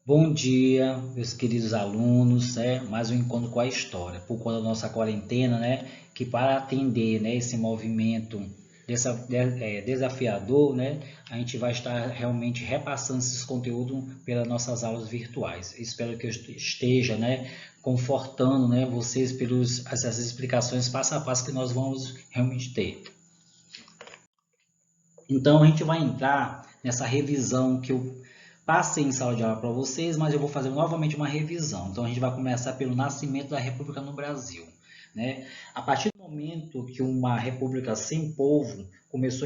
Bom dia, meus queridos alunos, mais um encontro com a história, por conta da nossa quarentena, que para atender, esse movimento desafiador, a gente vai estar realmente repassando esses conteúdos pelas nossas aulas virtuais. Espero que eu esteja, confortando, vocês pelas essas explicações passo a passo que nós vamos realmente ter. Então, a gente vai entrar nessa revisão que eu passei em sala de aula para vocês, mas eu vou fazer novamente uma revisão. Então, a gente vai começar pelo nascimento da República no Brasil. A partir do momento que uma república sem povo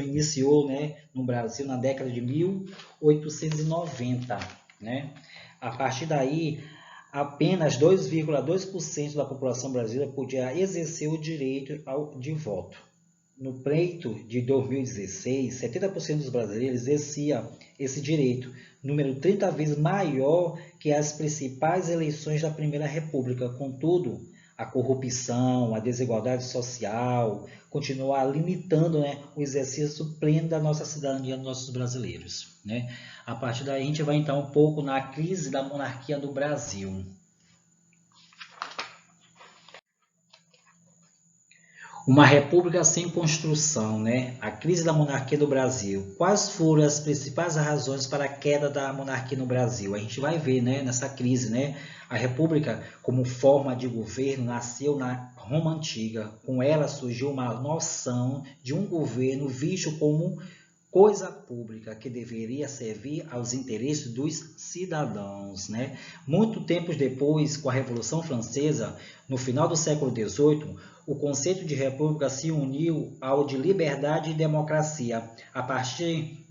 iniciou no Brasil na década de 1890. A partir daí, apenas 2,2% da população brasileira podia exercer o direito de voto. No pleito de 2016, 70% dos brasileiros exercia esse direito, número 30 vezes maior que as principais eleições da Primeira República. Contudo, a corrupção, a desigualdade social continua limitando o exercício pleno da nossa cidadania dos nossos brasileiros. A partir daí, a gente vai entrar um pouco na crise da monarquia no Brasil. Uma república sem construção, a crise da monarquia do Brasil. Quais foram as principais razões para a queda da monarquia no Brasil? A gente vai ver nessa crise, a república como forma de governo nasceu na Roma Antiga. Com ela surgiu uma noção de um governo visto como coisa pública que deveria servir aos interesses dos cidadãos. Muito tempo depois, com a Revolução Francesa, no final do século XVIII, o conceito de república se uniu ao de liberdade e democracia. A partir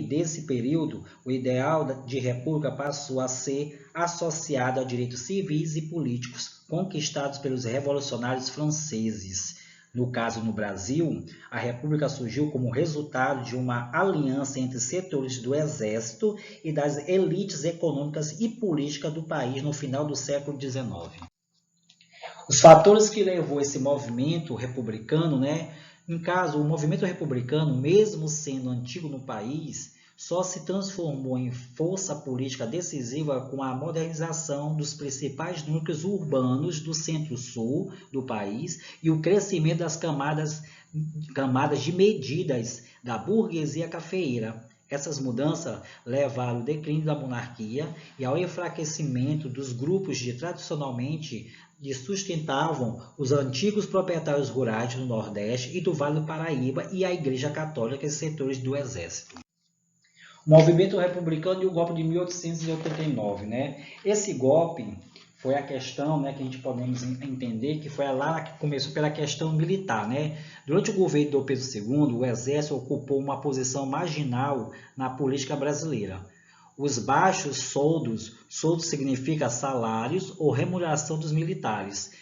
desse período, o ideal de república passou a ser associado a direitos civis e políticos conquistados pelos revolucionários franceses. No caso, no Brasil, a República surgiu como resultado de uma aliança entre setores do Exército e das elites econômicas e políticas do país no final do século XIX. Os fatores que levou esse movimento republicano, no caso, o movimento republicano, mesmo sendo antigo no país, só se transformou em força política decisiva com a modernização dos principais núcleos urbanos do centro-sul do país e o crescimento das camadas de medidas da burguesia cafeeira. Essas mudanças levaram ao declínio da monarquia e ao enfraquecimento dos grupos que tradicionalmente sustentavam os antigos proprietários rurais do Nordeste e do Vale do Paraíba e a Igreja Católica e setores do Exército. O movimento republicano e o golpe de 1889. Esse golpe foi a questão que a gente podemos entender que foi lá que começou pela questão militar. Durante o governo do Pedro II, o Exército ocupou uma posição marginal na política brasileira. Os baixos soldos significa salários ou remuneração dos militares,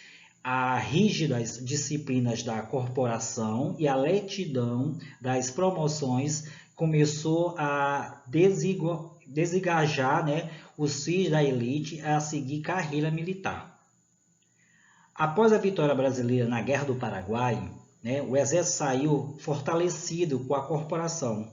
as rígidas disciplinas da corporação e a lentidão das promoções começou a desengajar os filhos da elite a seguir carreira militar. Após a vitória brasileira na Guerra do Paraguai, o Exército saiu fortalecido com a corporação.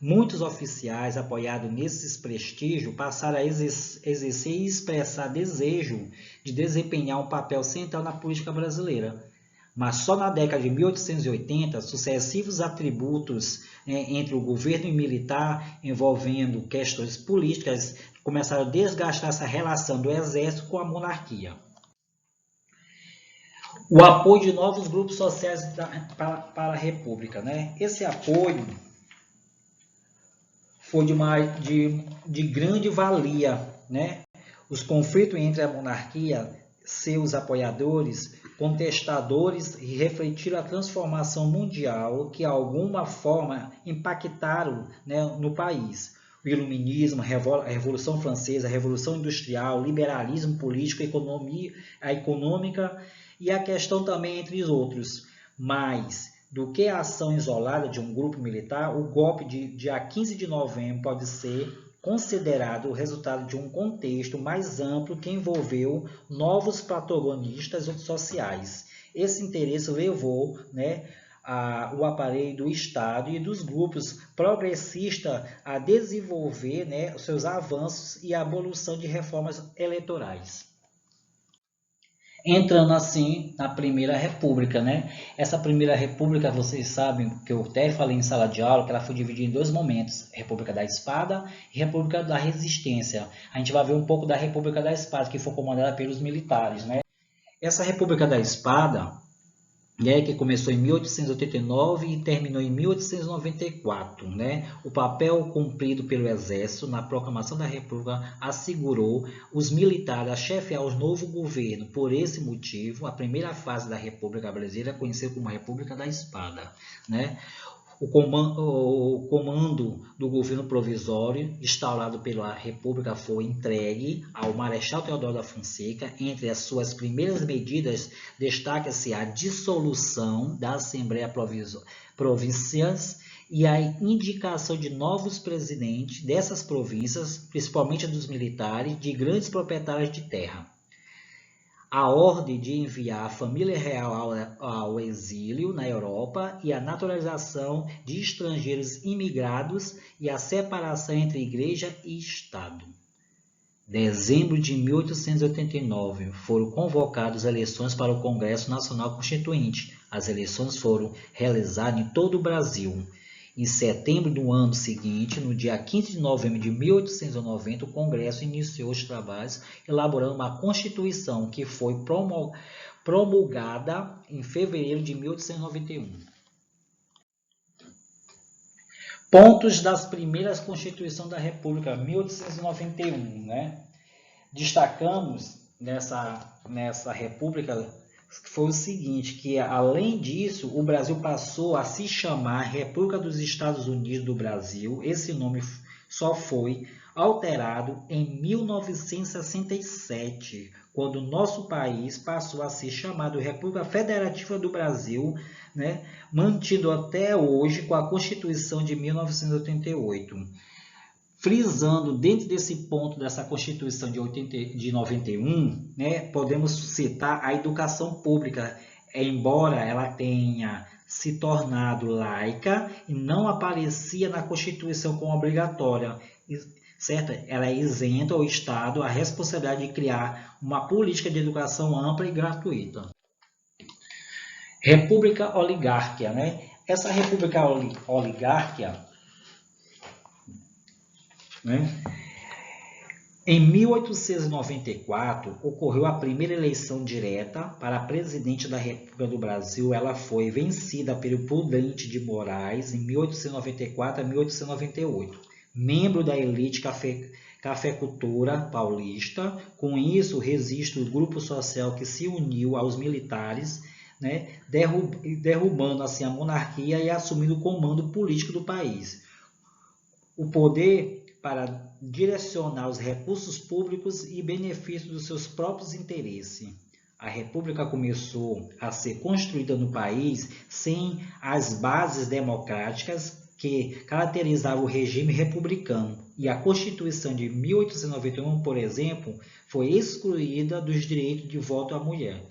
Muitos oficiais, apoiados nesses prestígios, passaram a exercer e expressar desejo de desempenhar um papel central na política brasileira. Mas só na década de 1880, sucessivos atributos entre o governo e militar, envolvendo questões políticas, começaram a desgastar essa relação do exército com a monarquia. O apoio de novos grupos sociais para a república. Esse apoio foi de grande valia. Os conflitos entre a monarquia, seus apoiadores, contestadores e refletiram a transformação mundial que, de alguma forma, impactaram no país. O iluminismo, a Revolução Francesa, a Revolução Industrial, o liberalismo político, a econômica e a questão também entre os outros. Mas, do que a ação isolada de um grupo militar, o golpe de dia 15 de novembro pode ser considerado o resultado de um contexto mais amplo que envolveu novos protagonistas sociais. Esse interesse levou o aparelho do Estado e dos grupos progressistas a desenvolver, né, os seus avanços e a abolição de reformas eleitorais. Entrando assim na Primeira República, né? Essa Primeira República, vocês sabem que eu até falei em sala de aula, que ela foi dividida em dois momentos, República da Espada e República da Resistência. A gente vai ver um pouco da República da Espada, que foi comandada pelos militares, né? Essa República da Espada, né, que começou em 1889 e terminou em 1894. Né? O papel cumprido pelo Exército na proclamação da República assegurou os militares a chefiar o novo governo. Por esse motivo, a primeira fase da República Brasileira é conhecida como a República da Espada. Né? O comando do governo provisório instaurado pela República foi entregue ao Marechal Deodoro da Fonseca. Entre as suas primeiras medidas, destaca-se a dissolução da Assembleia Províncias e a indicação de novos presidentes dessas províncias, principalmente dos militares, de grandes proprietários de terra. A ordem de enviar a família real ao exílio na Europa e a naturalização de estrangeiros imigrados e a separação entre igreja e Estado. Dezembro de 1889, foram convocadas eleições para o Congresso Nacional Constituinte. As eleições foram realizadas em todo o Brasil. Em setembro do ano seguinte, no dia 15 de novembro de 1890, o Congresso iniciou os trabalhos elaborando uma Constituição que foi promulgada em fevereiro de 1891. Pontos das primeiras Constituições da República, 1891. Né? Destacamos nessa República foi o seguinte, que além disso, o Brasil passou a se chamar República dos Estados Unidos do Brasil. Esse nome só foi alterado em 1967, quando o nosso país passou a ser chamado República Federativa do Brasil, né, mantido até hoje com a Constituição de 1988. Frisando dentro desse ponto dessa Constituição de 91, né, podemos citar a educação pública, embora ela tenha se tornado laica e não aparecia na Constituição como obrigatória, certo? Ela é isenta ao Estado a responsabilidade de criar uma política de educação ampla e gratuita. República oligárquica, né? Essa república oligárquica, né? Em 1894, ocorreu a primeira eleição direta para presidente da República do Brasil. Ela foi vencida pelo Prudente de Moraes em 1894 a 1898, membro da elite cafeicultora paulista. Com isso, resiste o grupo social que se uniu aos militares, né, derrubando assim a monarquia e assumindo o comando político do país. O poder para direcionar os recursos públicos e benefícios dos seus próprios interesses. A República começou a ser construída no país sem as bases democráticas que caracterizavam o regime republicano. E a Constituição de 1891, por exemplo, foi excluída dos direitos de voto à mulher.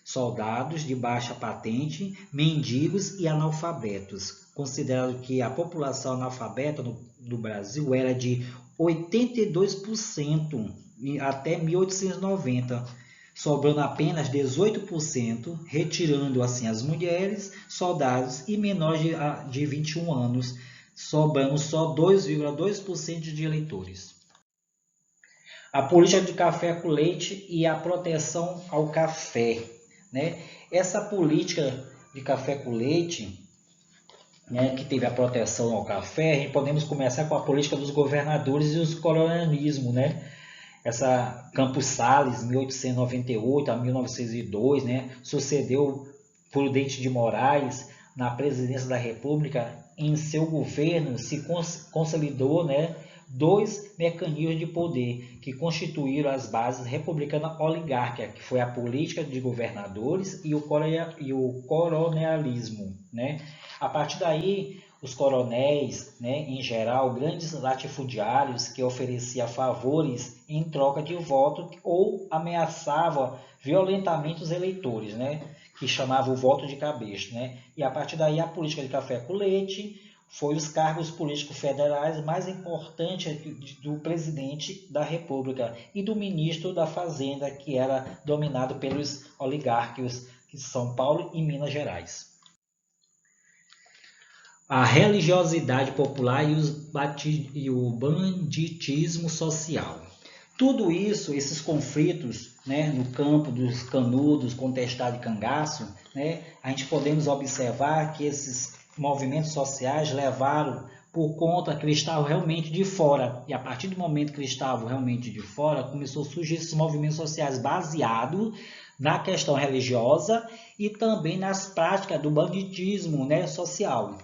Soldados de baixa patente, mendigos e analfabetos. Considerado que a população analfabeta do Brasil era de 82% até 1890, sobrando apenas 18%, retirando assim as mulheres, soldados e menores de 21 anos, sobrando só 2,2% de eleitores. A política de café com leite e a proteção ao café. Né? Essa política de café com leite, né, que teve a proteção ao café, podemos começar com a política dos governadores e os colonialismo, né? Essa Campos Salles, 1898 a 1902, né, sucedeu Prudente de Moraes na presidência da República. Em seu governo se consolidou, né, dois mecanismos de poder que constituíram as bases republicanas oligárquicas, que foi a política de governadores e o coronelismo, né? A partir daí, os coronéis, né, em geral, grandes latifundiários que ofereciam favores em troca de voto ou ameaçavam violentamente os eleitores, né, que chamava o voto de cabresto, né? E a partir daí a política de café com leite foi os cargos políticos federais mais importantes do presidente da República e do ministro da Fazenda, que era dominado pelos oligarcas de São Paulo e Minas Gerais. A religiosidade popular e o banditismo social. Tudo isso, esses conflitos, né, no campo dos canudos, contestado e cangaço, né, a gente podemos observar que esses movimentos sociais levaram por conta que eles estavam realmente de fora. E a partir do momento que eles estavam realmente de fora, começou a surgir esses movimentos sociais baseados na questão religiosa e também nas práticas do banditismo, né, social.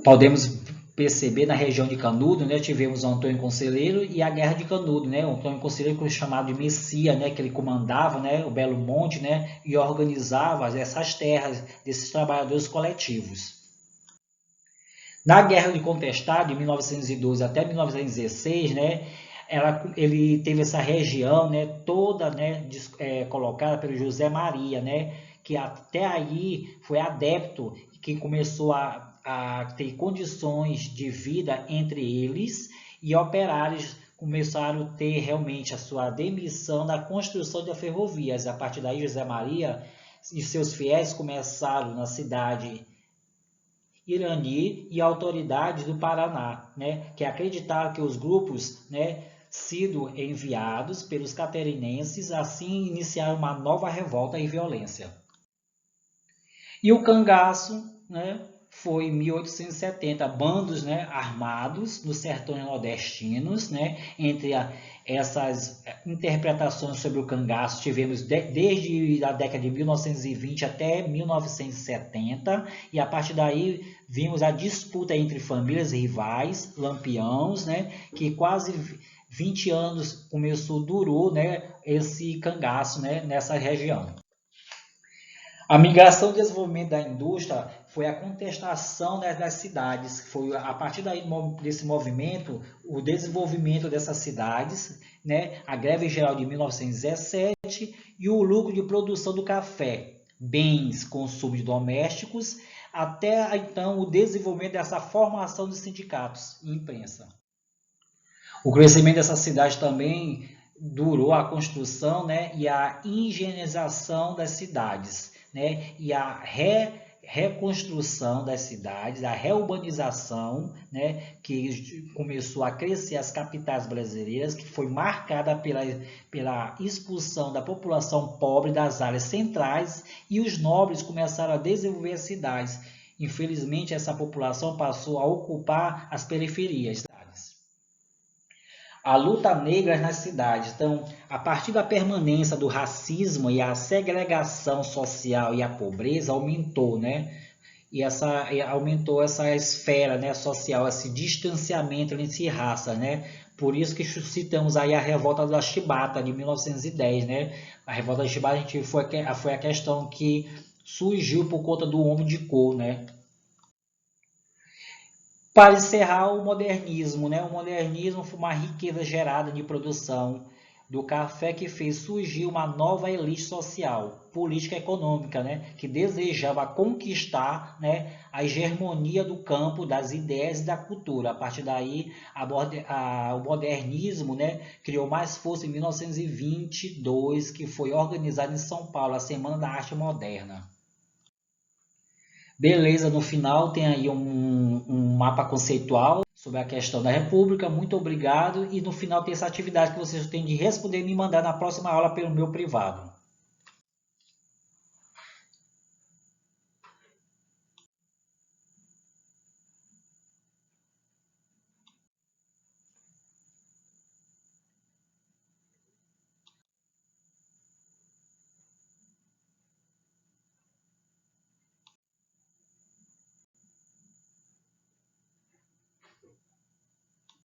Podemos perceber na região de Canudo, né, tivemos o Antônio Conselheiro e a Guerra de Canudo, né, o Antônio Conselheiro foi chamado de Messias, né, que ele comandava, né, o Belo Monte, né, e organizava essas terras desses trabalhadores coletivos. Na Guerra de Contestado, de 1912 até 1916, né, ele teve essa região, né, toda, né, colocada pelo José Maria, né, que até aí foi adepto, que começou a ter condições de vida entre eles, e operários começaram a ter realmente a sua demissão na construção de ferrovias. A partir daí, José Maria e seus fiéis começaram na cidade Irani e autoridades do Paraná, né, que acreditaram que os grupos, né, sido enviados pelos catarinenses, assim iniciaram uma nova revolta e violência. E o cangaço, né, foi em 1870, bandos, né, armados nos sertões nordestinos, né, entre essas interpretações sobre o cangaço, tivemos desde a década de 1920 até 1970, e a partir daí vimos a disputa entre famílias rivais, lampiões, né, que quase 20 anos durou, né, esse cangaço, né, nessa região. A migração e desenvolvimento da indústria foi a contestação, né, das cidades. Foi a partir daí desse movimento, o desenvolvimento dessas cidades, né, a greve geral de 1917 e o lucro de produção do café, bens, consumos domésticos, até então o desenvolvimento dessa formação de sindicatos e imprensa. O crescimento dessa cidade também durou a construção, né, e a higienização das cidades, né, e a reconstrução das cidades, a reurbanização, né, que começou a crescer as capitais brasileiras, que foi marcada pela expulsão da população pobre das áreas centrais, e os nobres começaram a desenvolver as cidades. Infelizmente, essa população passou a ocupar as periferias. A luta negra nas cidades. Então, a partir da permanência do racismo e a segregação social e a pobreza aumentou, né? E aumentou essa esfera, né, social, esse distanciamento entre raças, né? Por isso que citamos aí a revolta da Chibata de 1910, né? A revolta da Chibata foi a questão que surgiu por conta do homem de cor, né? Para encerrar, o modernismo, né? O modernismo foi uma riqueza gerada de produção do café que fez surgir uma nova elite social, política e econômica, né? Que desejava conquistar, né, a hegemonia do campo, das ideias e da cultura. A partir daí, o modernismo, né, criou mais força em 1922, que foi organizado em São Paulo, a Semana da Arte Moderna. Beleza, no final tem aí um mapa conceitual sobre a questão da República. Muito obrigado. E no final tem essa atividade que vocês têm de responder e me mandar na próxima aula pelo meu privado.